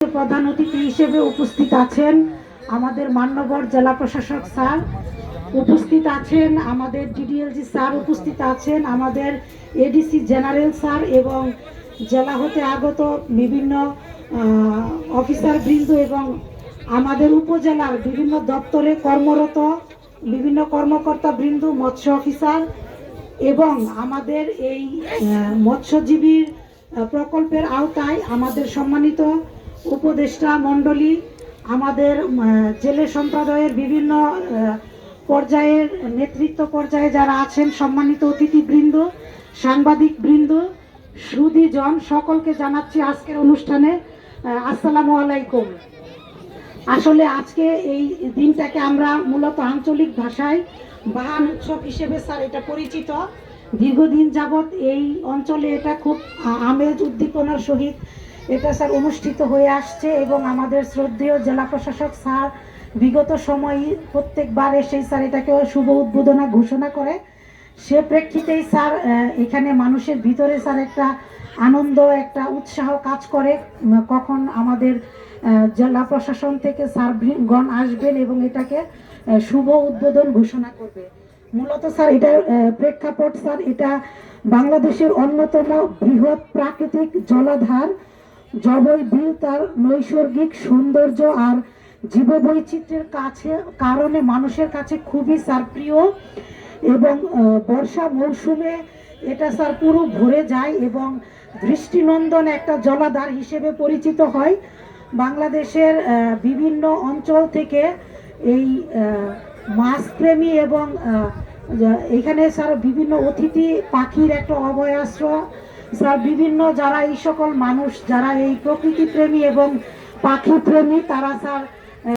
প্রধান অতিথি হিসেবে উপস্থিত আছেন আমাদের মান্যবর জেলা প্রশাসক স্যার, উপস্থিত আছেন আমাদের ডিডিএলজি স্যার, উপস্থিত আছেন আমাদের এডিসি জেনারেল স্যার এবং জেলা হতে আগত বিভিন্ন অফিসার বৃন্দ এবং আমাদের উপজেলার বিভিন্ন দপ্তরে কর্মরত বিভিন্ন কর্মকর্তা বৃন্দ, মৎস্য অফিসার এবং আমাদের এই মৎস্যজীবীর প্রকল্পের আওতায় আমাদের সম্মানিত উপদেষ্টা মণ্ডলী, আমাদের জেলে সম্প্রদায়ের বিভিন্ন পর্যায়ের নেতৃত্ব পর্যায়ে যারা আছেন, সম্মানিত অতিথিবৃন্দ, সাংবাদিক বৃন্দ, সুধীজন, সকলকে জানাচ্ছি আজকের অনুষ্ঠানে আসসালামু আলাইকুম। আসলে আজকে এই দিনটাকে আমরা মূলত আঞ্চলিক ভাষায় বাহান উৎসব হিসেবে স্যার এটা পরিচিত। দীর্ঘদিন যাবৎ এই অঞ্চলে এটা খুব আমেজ উদ্দীপনার সহিত এটা স্যার অনুষ্ঠিত হয়ে আসছে এবং আমাদের শ্রদ্ধেয় জেলা প্রশাসক স্যার বিগত সময়ে প্রত্যেকবার এসেই স্যার এটাকে শুভ উদ্বোধনা ঘোষণা করে। সে প্রেক্ষিতেই স্যার এখানে মানুষের ভিতরে স্যার একটা আনন্দ, একটা উৎসাহ কাজ করে কখন আমাদের জেলা প্রশাসন থেকে স্যারগণ আসবেন এবং এটাকে শুভ উদ্বোধন ঘোষণা করবে। মূলত স্যার এটার প্রেক্ষাপট স্যার, এটা বাংলাদেশের অন্যতম বৃহৎ প্রাকৃতিক জলাধার জবই বিল তার নৈসর্গিক সৌন্দর্য আর জীববৈচিত্র্যের কারণে মানুষের কাছে খুবই স্যার প্রিয় এবং বর্ষা মৌসুমে এটা স্যার পুরো ভরে যায় এবং দৃষ্টিনন্দন একটা জলাধার হিসেবে পরিচিত হয়। বাংলাদেশের বিভিন্ন অঞ্চল থেকে এই মাছপ্রেমী এবং এখানে স্যার বিভিন্ন অতিথি পাখির একটা অভয়াশ্রয় স্যার, বিভিন্ন যারা এই সকল মানুষ যারা এই প্রকৃতি প্রেমী এবং পাখি প্রেমী তারা স্যার